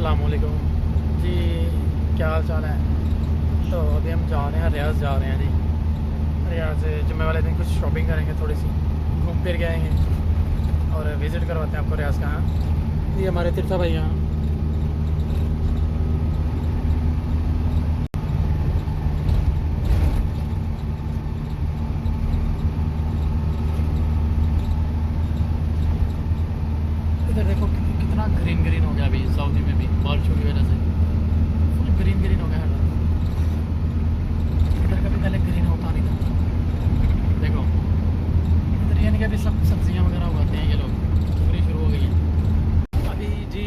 अस्सलामुअलैकुम जी, क्या हाल चाल है। तो अभी हम जा रहे हैं, रियाज़ जा रहे हैं जी। रियाज़ जुम्मे वाले दिन कुछ शॉपिंग करेंगे, थोड़ी सी घूम फिर के आएंगे और विज़िट करवाते हैं आपको रियाज़ कहाँ। ये हमारे तिरसा भाई यहाँ। इधर देखो कितना ग्रीन ग्रीन हो गया अभी सऊदी में भी बारिशों की वजह से फुल ग्रीन ग्रीन हो गया है। इधर कभी पहले ग्रीन होता नहीं था। देखो इधर यानी कि अभी सब सब्जियां वगैरह उगाते हैं ये लोग, उगनी शुरू हो गई है अभी जी।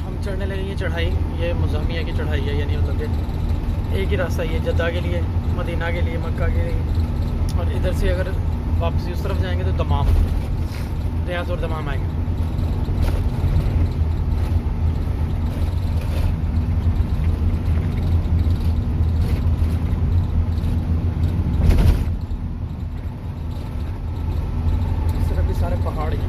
हम चढ़ने लगे ये चढ़ाई, ये मुज़ामिया की चढ़ाई है, यानी मतलब कि एक ही रास्ता ये जद्दा के लिए, मदीना के लिए, मक्का के लिए। और इधर से अगर वापसी उस तरफ जाएंगे तो दमाम, रियाज़ और दमाम आएंगे। सारे पहाड़ हैं।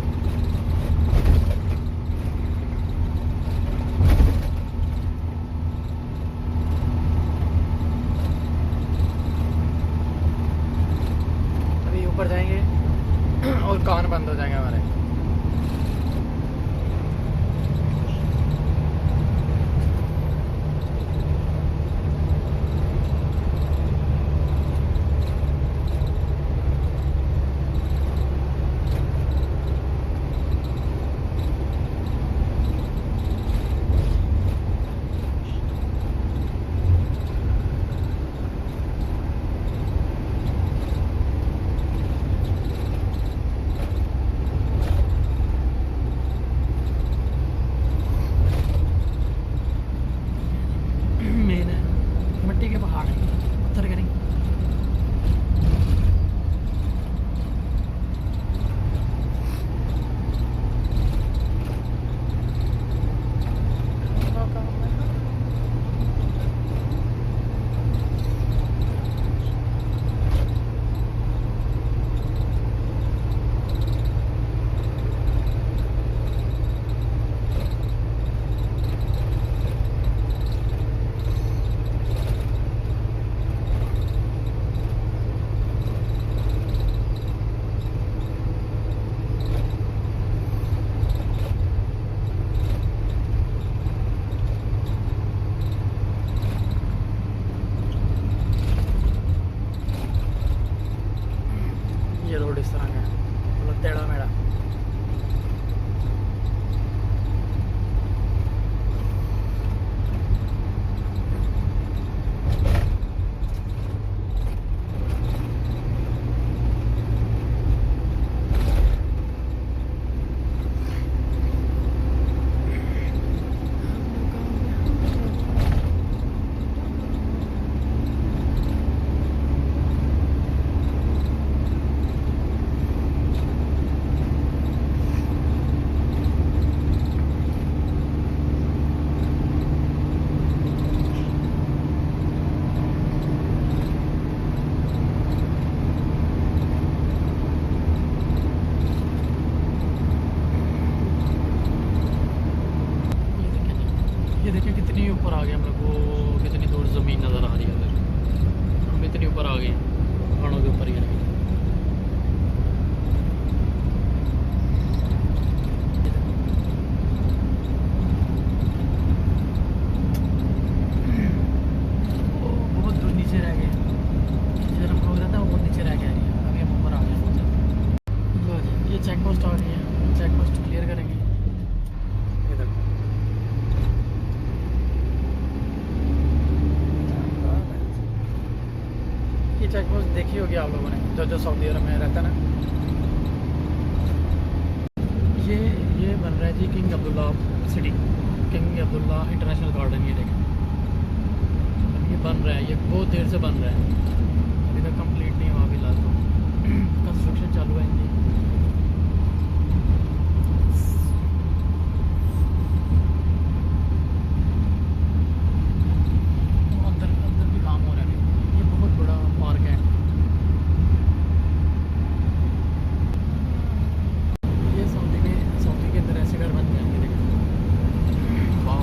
अभी ऊपर जाएंगे और कान बंद हो जाएंगे हमारे। मेन है मिट्टी के पहाड़, पत्थर के नहीं। ये रोड इस तरह का है, मतलब टेढ़ा मेढ़ा। ये देखिए कितनी ऊपर आ गए हम लोग, वो कितनी दूर ज़मीन नज़र आ रही है उधर। हम इतनी ऊपर आ गए पहाड़ों के ऊपर ही लगे। बहुत दूर नीचे रह गए, जिधर हम लोग रहता है वो बहुत नीचे रह गया। अभी हम ऊपर आ गए बहुत ज़्यादा। लो जी, ये चेक पोस्ट आ रही है, चेक पोस्ट क्लियर करेंगे। ये चेक पोस्ट देखी होगी आप लोगों ने, जो सऊदी अरब में रहता है ना। ये बन रहा है जी King Abdullah City, King Abdullah international garden. ये देखें ये बन रहा है, ये बहुत देर से बन रहा है, अभी तक कंप्लीट नहीं हुआ। फिलहाल तो कंस्ट्रक्शन चालू है इनकी। अंदर भी काम हो रहा है। ये बहुत बड़ा पार्क है। ये सऊदी के अंदर ऐसे घर बन जाएंगे, देखो वाह।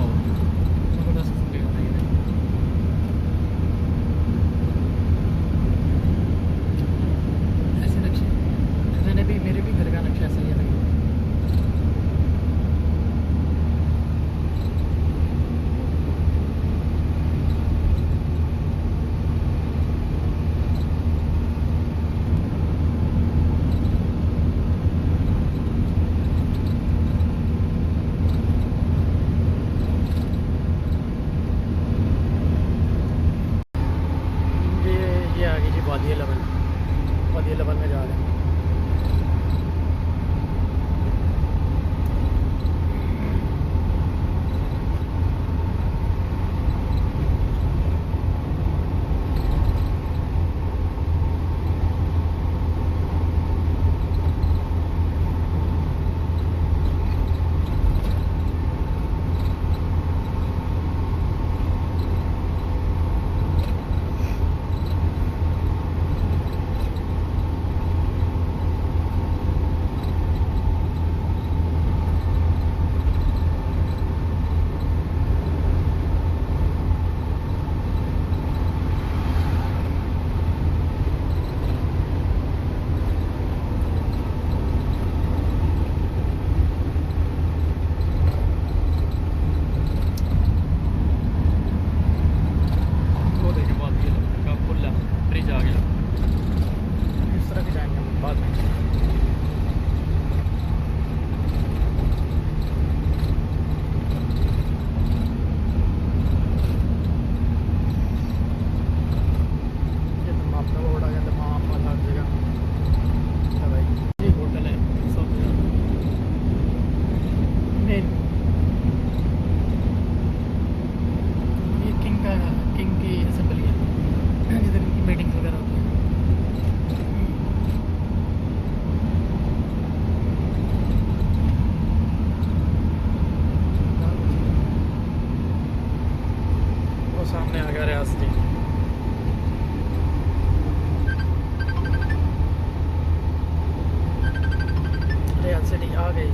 सामने आ गया रियाज सिटी। रियाज सिटी आ गई।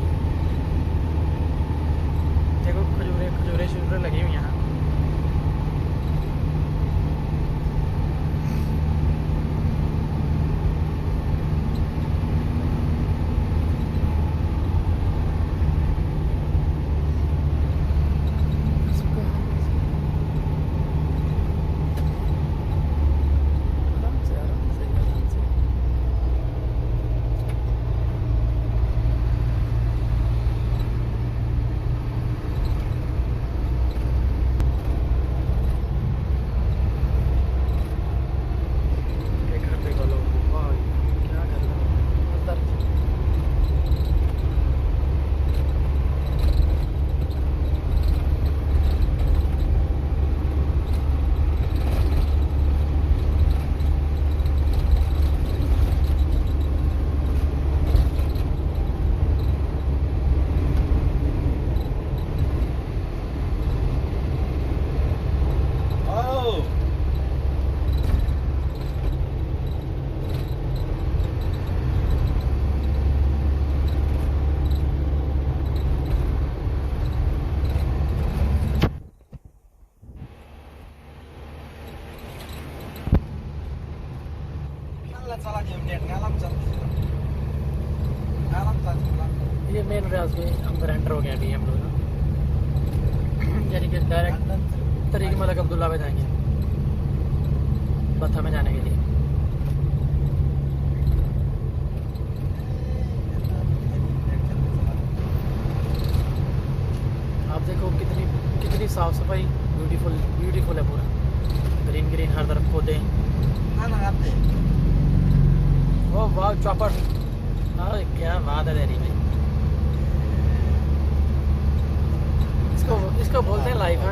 देखो खजूरें शजूरें लगी हुई हैं। ये मेन रियाज के अंदर एंटर हो गया अभी हम लोग ना, यानी कि डायरेक्ट तरीके मलिक अब्दुल्ला पे जाएंगे बथा में जाने के लिए। आप देखो कितनी साफ सफाई, ब्यूटीफुल है पूरा, ग्रीन हर तरफ पौधे। वो वाह चौपट, क्या बात है तेरी में। इसको बोलते हैं लाइफ है।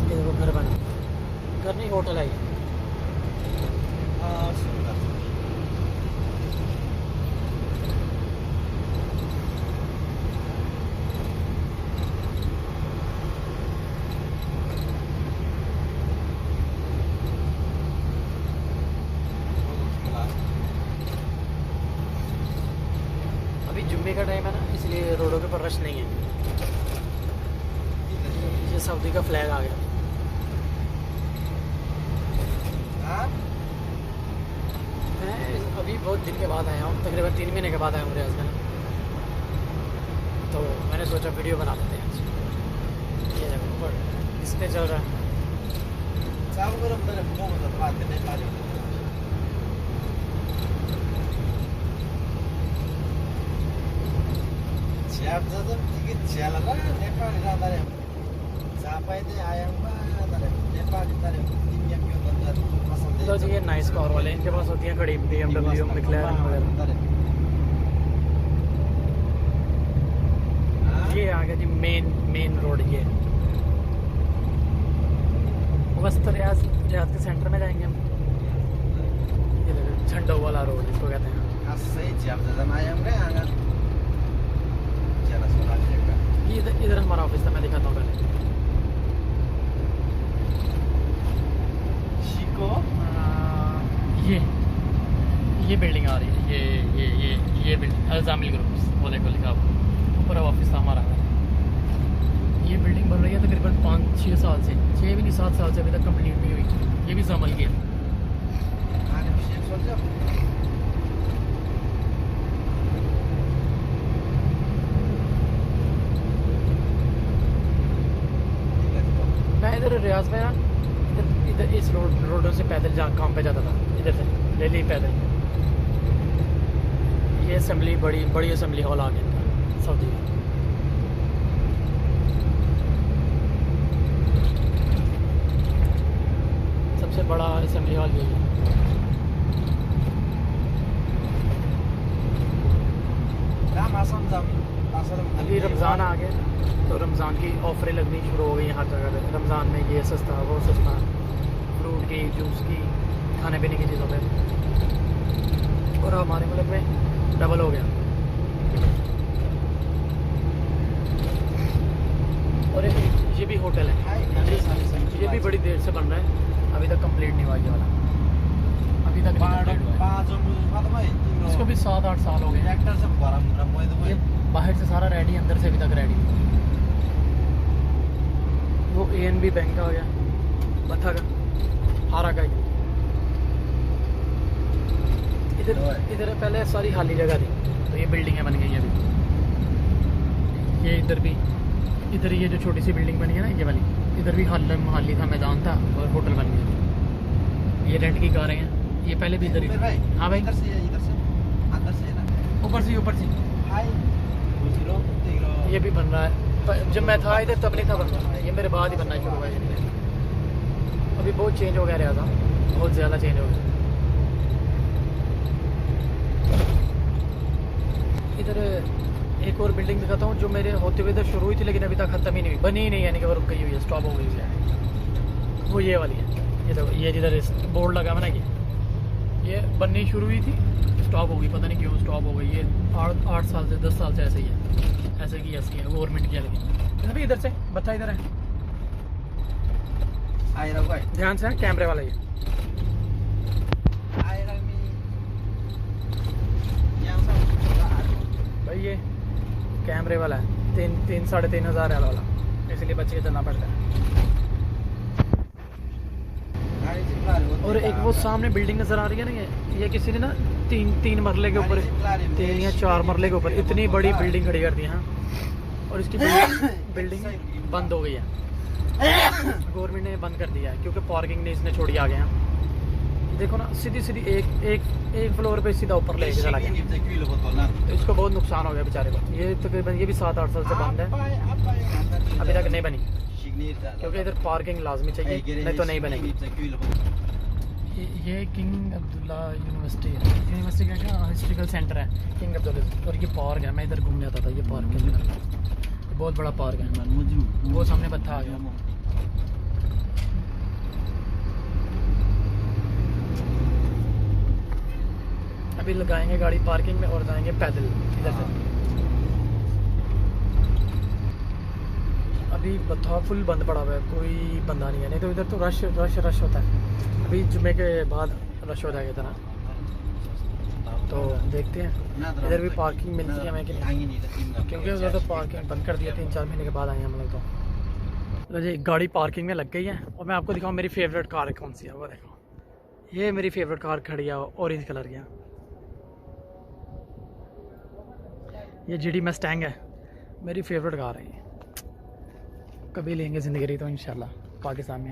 ये देखो घर बना, घर नहीं होटल है ये। जुम्मे का टाइम है ना, इसलिए रोडों के ऊपर रश नहीं है। ये सऊदी का फ्लैग आ गया। मैं अभी बहुत दिन के बाद आया हूँ, तकरीबन 3 महीने के बाद आया हूँ रियाज में, तो मैंने सोचा वीडियो बना देते हैं। ये देखो ऊपर डिस्प्ले चल रहा है। तो जी ये नाइस कार वाले, इनके पास होती हैं खड़ी BMW, मैक्लेरन वगैरह। ये आ गया जी मेन रोड। ये वस्त रियाज के सेंटर में जाएंगे हम। ये झंडो वाला रोड इसको कहते हैं। इधर हमारा ऑफिस था, मैं दिखाता हूँ पहले। ये बिल्डिंग आ रही है, ये बिल्डिंग अल्जामिल ग्रुप्स वो देखो लिखा ऊपर ऑफिस था हमारा। ये बिल्डिंग बन रही है तकरीबन 5-6 साल से, 6 भी नहीं 7 साल से अभी तक कंप्लीट नहीं हुई। ये भी जमल की है। मैं इधर रियाज में ना, इधर इस रोडों से पैदल काम पे जाता था, इधर से ले ली पैदल। ये असेंबली बड़ी असेंबली हॉल आ गया सऊदी में। सबसे बड़ा असेंबली हॉल यही है। अभी रमज़ान आ गया तो रमज़ान की ऑफरें लगनी शुरू हो गई हर जगह पे। रमज़ान में ये सस्ता वो सस्ता, फ्रूट फ्रूट की, जूस की, खाने पीने की चीज़ों पे। और हमारे मुल्क में डबल हो गया। और ये भी होटल है, ये भी बड़ी देर से बन रहा है, अभी तक कंप्लीट नहीं हुआ ये वाला, अभी तक नहीं। इसको भी 7-8 साल हो गए। ये बाहर से सारा रेडी, अंदर से अभी तक रेडी। वो ANB बैंक का हो गया, बथा का, हारा का। इधर पहले सारी खाली जगह थी, तो ये बिल्डिंगें बन गई हैं अभी। ये इधर ये जो छोटी सी बिल्डिंग बनी है ना, ये वाली, इधर भी खाली था, मैदान था और होटल बन गया। ये रेंट की कारें हैं, ये पहले भी इधर ही थी। हाँ भाई, ऊपर से ये भी बन रहा है। जब मैं था इधर तब नहीं था बन रहा, ये मेरे बाद ही बनना शुरू हुआ है। अभी बहुत चेंज हो गया रहा था, बहुत ज़्यादा चेंज हो गया। इधर एक और बिल्डिंग दिखाता हूँ जो मेरे होते हुए इधर शुरू हुई थी, लेकिन अभी तक ख़त्म ही नहीं हुई, बनी ही नहीं, यानी कि वो रुक गई हुई है, स्टॉप हो गई है। वो ये वाली है, ये देखो, ये जिधर बोर्ड लगा हुआ ना, ये बननी शुरू हुई थी, स्टॉप हो गई, पता नहीं क्यों स्टॉप हो गई। ये 8 साल से 10 साल से ऐसे ही है, ऐसे की ऐसी है, गवर्नमेंट की है। लेकिन अभी इधर से बच्चा इधर है, ध्यान से, कैमरे वाला ये भाई, ये कैमरे वाला है, 3-3.5 हज़ार वाला, इसलिए बच्चे चलना पड़ता है। और एक वो सामने बिल्डिंग नजर आ रही है ना, ये किसी ने ना 3 मरले के ऊपर, 3 या 4 मरले के ऊपर इतनी बड़ी बिल्डिंग खड़ी कर दी है। और इसकी बिल्डिंग बंद हो गई है, गवर्नमेंट ने बंद कर दिया है, क्योंकि पार्किंग ने इसने छोड़ी आ गया। देखो ना, सीधी एक फ्लोर पे सीधा ऊपर ले चला गया, तो इसको बहुत नुकसान हो गया बेचारे को। ये तकरीबन ये भी 7-8 साल से बंद है, अभी तक नहीं बनी, क्योंकि इधर पार्किंग लाजमी चाहिए, नहीं तो नहीं बनेगी। ये किंग अब्दुल्ला यूनिवर्सिटी का क्या हिस्ट्रिकल सेंटर है, किंग अब्दुल्ला। और ये पार्क है, मैं इधर घूमने आता था, ये पार्क है, ये बहुत बड़ा पार्क है। वो सामने बत्था आ गया। अभी लगाएंगे गाड़ी पार्किंग में और जाएंगे पैदल इधर से। अभी बत्था फुल बंद पड़ा हुआ है, कोई बंदा नहीं है, नहीं तो इधर तो रश होता है। अभी जुमे के बाद रश हो जाएगा इतना, तो देखते हैं इधर भी पार्किंग मिलती है हमें कि नहीं, क्योंकि उधर तो पार्किंग बंद कर दिया 3-4 महीने के बाद आए हम लोग। तो जी गाड़ी पार्किंग में लग गई है, और मैं आपको दिखाऊँ मेरी फेवरेट कार कौन सी है। वो देखो, ये मेरी फेवरेट कार खड़ी है, ऑरेंज कलर की। ये GT मस्टैंग है, मेरी फेवरेट कार है ये। कभी लेंगे ज़िंदगी रही तो इंशाल्लाह पाकिस्तान में।